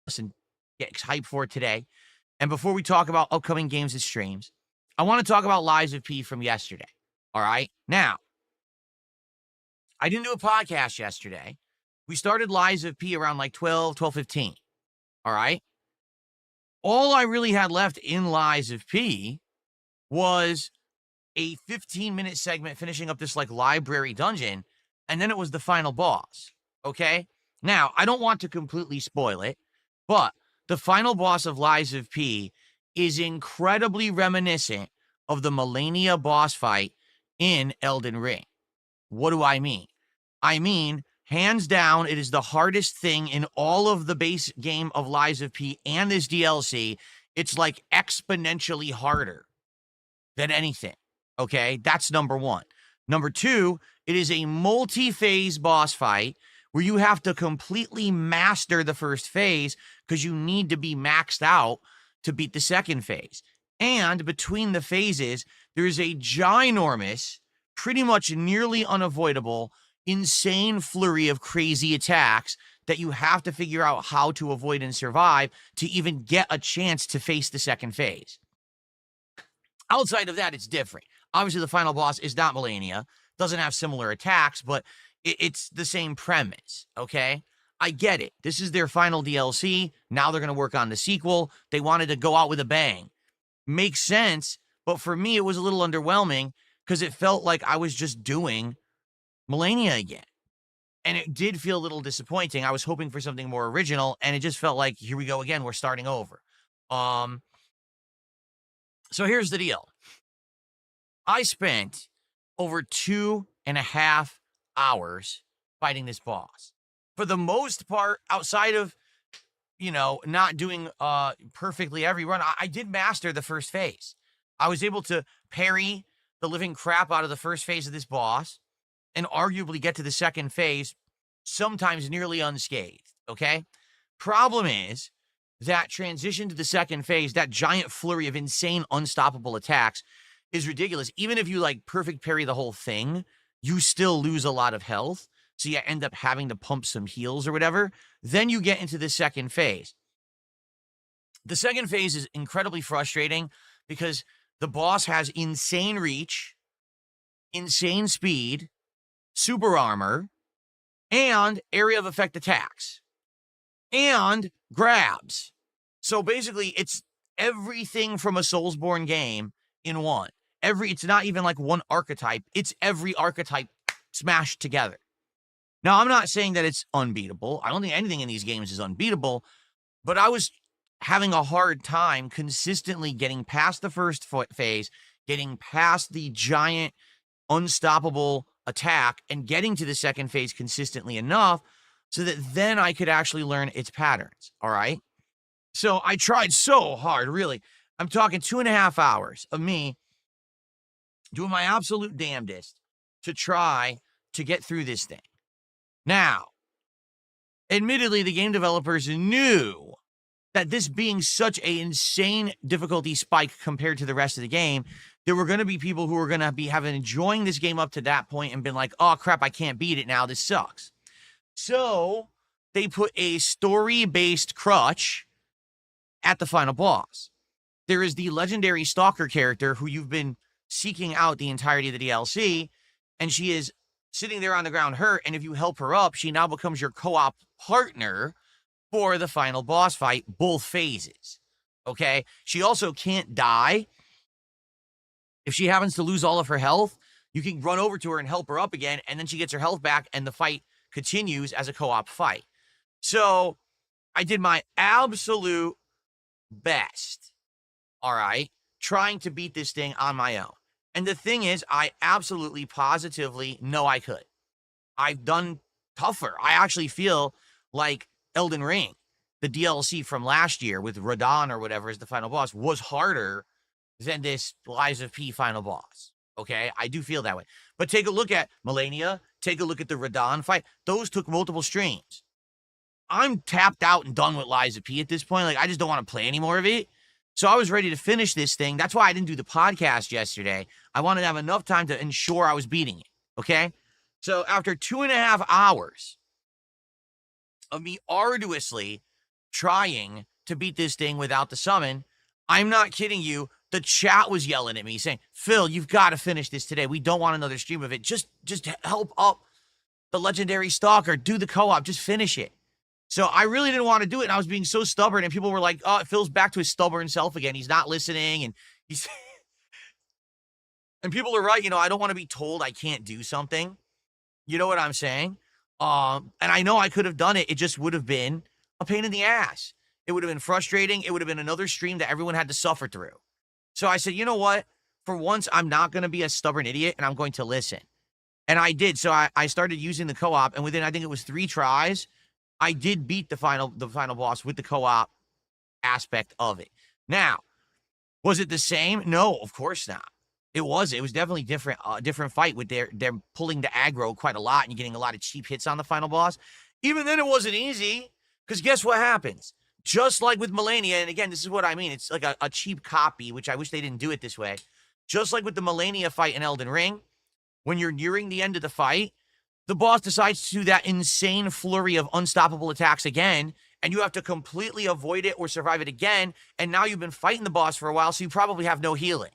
and get hyped for today. And before we talk about upcoming games and streams, I want to talk about Lies of P from yesterday. All right. Now, I didn't do a podcast yesterday. We started Lies of P around like 12:15. All right. All I really had left in Lies of P was a 15-minute segment finishing up this like library dungeon, and then it was the final boss. Okay. Now, I don't want to completely spoil it, but the final boss of Lies of P is incredibly reminiscent of the Melania boss fight in Elden Ring. What do I mean? I mean, hands down, it is the hardest thing in all of the base game of Lies of P and this DLC. It's like exponentially harder than anything. Okay, that's number one. Number two, it is a multi-phase boss fight where you have to completely master the first phase because you need to be maxed out to beat the second phase. And between the phases, there's a ginormous, pretty much nearly unavoidable, insane flurry of crazy attacks that you have to figure out how to avoid and survive to even get a chance to face the second phase. Outside of that, it's different. Obviously, the final boss is not Melania, doesn't have similar attacks, but it's the same premise, okay? I get it. This is their final DLC. Now they're going to work on the sequel. They wanted to go out with a bang. Makes sense, but for me, it was a little underwhelming because it felt like I was just doing Melania again. And it did feel a little disappointing. I was hoping for something more original, and it just felt like, here we go again, we're starting over. So here's the deal. I spent over 2.5 hours fighting this boss. For the most part, outside of, not doing perfectly every run, I did master the first phase. I was able to parry the living crap out of the first phase of this boss and arguably get to the second phase, sometimes nearly unscathed, okay? Problem is, that transition to the second phase, that giant flurry of insane, unstoppable attacks is ridiculous. Even if you like perfect parry the whole thing, you still lose a lot of health. So you end up having to pump some heals or whatever. Then you get into the second phase. The second phase is incredibly frustrating because the boss has insane reach, insane speed, super armor, and area of effect attacks, and grabs. So basically, it's everything from a Soulsborne game in one. It's not even like one archetype. It's every archetype smashed together. Now, I'm not saying that it's unbeatable. I don't think anything in these games is unbeatable, but I was having a hard time consistently getting past the first phase, getting past the giant, unstoppable attack, and getting to the second phase consistently enough so that then I could actually learn its patterns, all right? So I tried so hard, really. I'm talking 2.5 hours of me doing my absolute damnedest to try to get through this thing. Now, admittedly, the game developers knew that this being such an insane difficulty spike compared to the rest of the game, there were going to be people who were going to be enjoying this game up to that point and been like, oh, crap, I can't beat it now. This sucks. So they put a story-based crutch at the final boss. There is the legendary Stalker character who you've been seeking out the entirety of the DLC, and she is sitting there on the ground hurt, and if you help her up, she now becomes your co-op partner for the final boss fight, both phases, okay? She also can't die. If she happens to lose all of her health, you can run over to her and help her up again, and then she gets her health back, and the fight continues as a co-op fight. So I did my absolute best, all right, trying to beat this thing on my own. And the thing is, I absolutely, positively know I could. I've done tougher. I actually feel like Elden Ring, the DLC from last year with Radon or whatever as the final boss, was harder than this Lies of P final boss. Okay, I do feel that way. But take a look at Melania, take a look at the Radon fight. Those took multiple streams. I'm tapped out and done with Lies of P at this point. Like, I just don't want to play any more of it. So I was ready to finish this thing. That's why I didn't do the podcast yesterday. I wanted to have enough time to ensure I was beating it, okay? So after 2.5 hours of me arduously trying to beat this thing without the summon. I'm not kidding you. The chat was yelling at me saying, Phil, you've got to finish this today. We don't want another stream of it. Just help up the legendary stalker. Do the co-op. Just finish it. So I really didn't want to do it. And I was being so stubborn. And people were like, oh, Phil's back to his stubborn self again. He's not listening. And he's... and people are right. You know, I don't want to be told I can't do something. You know what I'm saying? And I know I could have done it. It just would have been a pain in the ass. It would have been frustrating. It would have been another stream that everyone had to suffer through. So I said, you know what? For once, I'm not going to be a stubborn idiot, and I'm going to listen. And I did. So I started using the co-op, and within, I think it was 3 tries, I did beat the final boss with the co-op aspect of it. Now, was it the same? No, of course not. It was. It was definitely different. Different fight with they're pulling the aggro quite a lot, and you're getting a lot of cheap hits on the final boss. Even then, it wasn't easy, because guess what happens? Just like with Melania, and again, this is what I mean. It's like a cheap copy, which I wish they didn't do it this way. Just like with the Melania fight in Elden Ring, when you're nearing the end of the fight, the boss decides to do that insane flurry of unstoppable attacks again, and you have to completely avoid it or survive it again, and now you've been fighting the boss for a while, so you probably have no healing.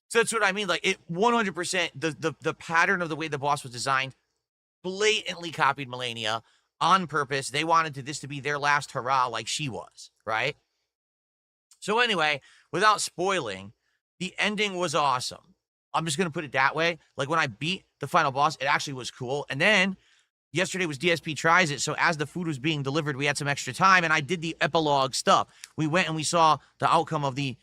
So that's what I mean. Like, it 100%, the pattern of the way the boss was designed blatantly copied Melania on purpose. They wanted this to be their last hurrah like she was, right? So anyway, without spoiling, the ending was awesome. I'm just going to put it that way. Like, when I beat the final boss, it actually was cool. And then yesterday was DSP Tries It. So as the food was being delivered, we had some extra time, and I did the epilogue stuff. We went and we saw the outcome of the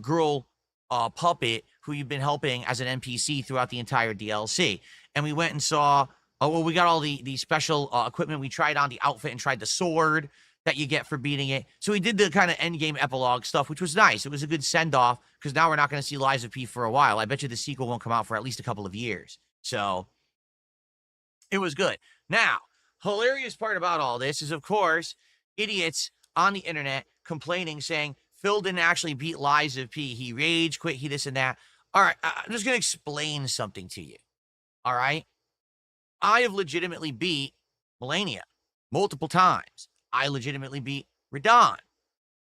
girl puppet who you've been helping as an NPC throughout the entire DLC. And we went and saw, well, we got all the special equipment. We tried on the outfit and tried the sword that you get for beating it. So we did the kind of end game epilogue stuff, which was nice. It was a good send-off, because now we're not going to see Lies of P for a while. I bet you the sequel won't come out for at least a couple of years. So it was good. Now, hilarious part about all this is, of course, idiots on the internet complaining, saying, Phil didn't actually beat Lies of P. He rage quit, he this and that. All right, I'm just going to explain something to you. All right? I have legitimately beat Melania multiple times. I legitimately beat Radon.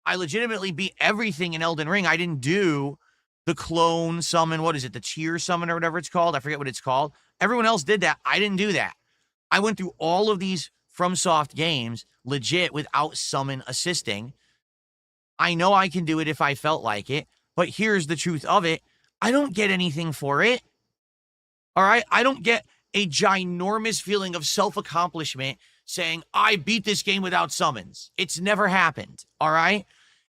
I legitimately beat everything in Elden Ring. I didn't do the clone summon. What is it? The cheer summon or whatever it's called. I forget what it's called. Everyone else did that. I didn't do that. I went through all of these FromSoft games legit without summon assisting. I know I can do it if I felt like it, but here's the truth of it. I don't get anything for it. All right? I don't get a ginormous feeling of self-accomplishment saying, I beat this game without summons. It's never happened, all right?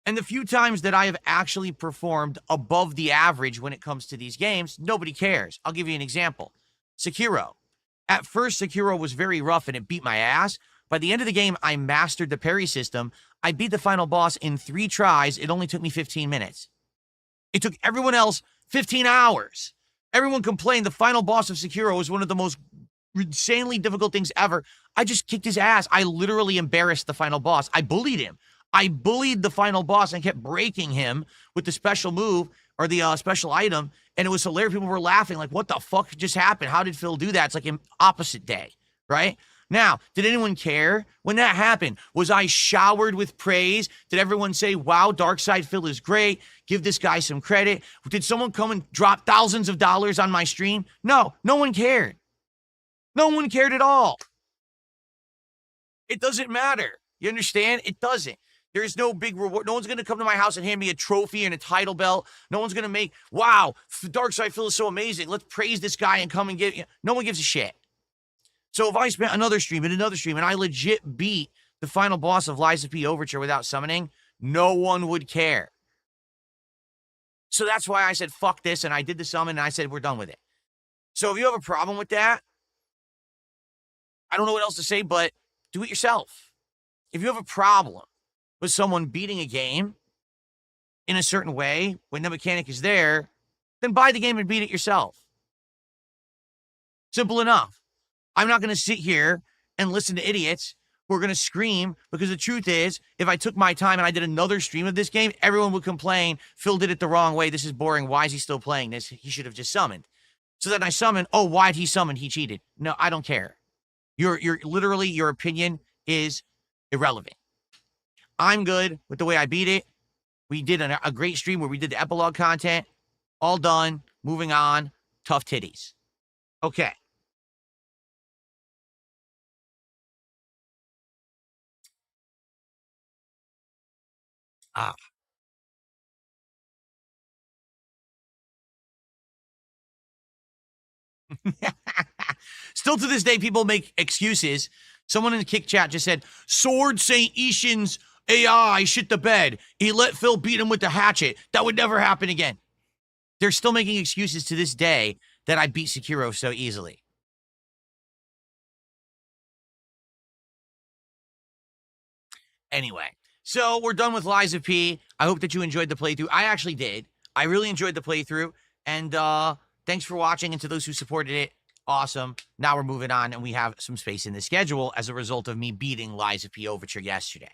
And the few times that I have actually performed above the average when it comes to these games, nobody cares. I'll give you an example. Sekiro. At first, Sekiro was very rough and it beat my ass. By the end of the game, I mastered the parry system. I beat the final boss in 3 tries. It only took me 15 minutes. It took everyone else 15 hours. Everyone complained the final boss of Sekiro was one of the most insanely difficult things ever. I just kicked his ass. I literally embarrassed the final boss. I bullied him. I bullied the final boss and kept breaking him with the special move or the special item. And it was hilarious. People were laughing like, what the fuck just happened? How did Phil do that? It's like an opposite day, right? Now, did anyone care when that happened? Was I showered with praise? Did everyone say, wow, Darkside Phil is great. Give this guy some credit. Did someone come and drop thousands of dollars on my stream? No, no one cared. No one cared at all. It doesn't matter. You understand? It doesn't. There's no big reward. No one's going to come to my house and hand me a trophy and a title belt. No one's going to make, wow, Darkside Phil is so amazing. Let's praise this guy and come and get, no one gives a shit. So if I spent another stream and I legit beat the final boss of Lies of P Overture without summoning, no one would care. So that's why I said, fuck this, and I did the summon, and I said, we're done with it. So if you have a problem with that, I don't know what else to say, but do it yourself. If you have a problem with someone beating a game in a certain way when the mechanic is there, then buy the game and beat it yourself. Simple enough. I'm not going to sit here and listen to idiots who are going to scream, because the truth is, if I took my time and I did another stream of this game, everyone would complain, Phil did it the wrong way, this is boring, why is he still playing this? He should have just summoned. So then I summon, oh, why'd he summon? He cheated. No, I don't care. You're literally, your opinion is irrelevant. I'm good with the way I beat it. We did a great stream where we did the epilogue content. All done. Moving on. Tough titties. Okay. Ah. Still to this day, people make excuses. Someone in the kick chat just said, Sword St. Ishin's AI shit the bed. He let Phil beat him with the hatchet. That would never happen again. They're still making excuses to this day that I beat Sekiro so easily. Anyway, so we're done with Lies of P. I hope that you enjoyed the playthrough. I actually did. I really enjoyed the playthrough. And thanks for watching. And to those who supported it, awesome. Now we're moving on, and we have some space in the schedule as a result of me beating Lies of P Overture yesterday.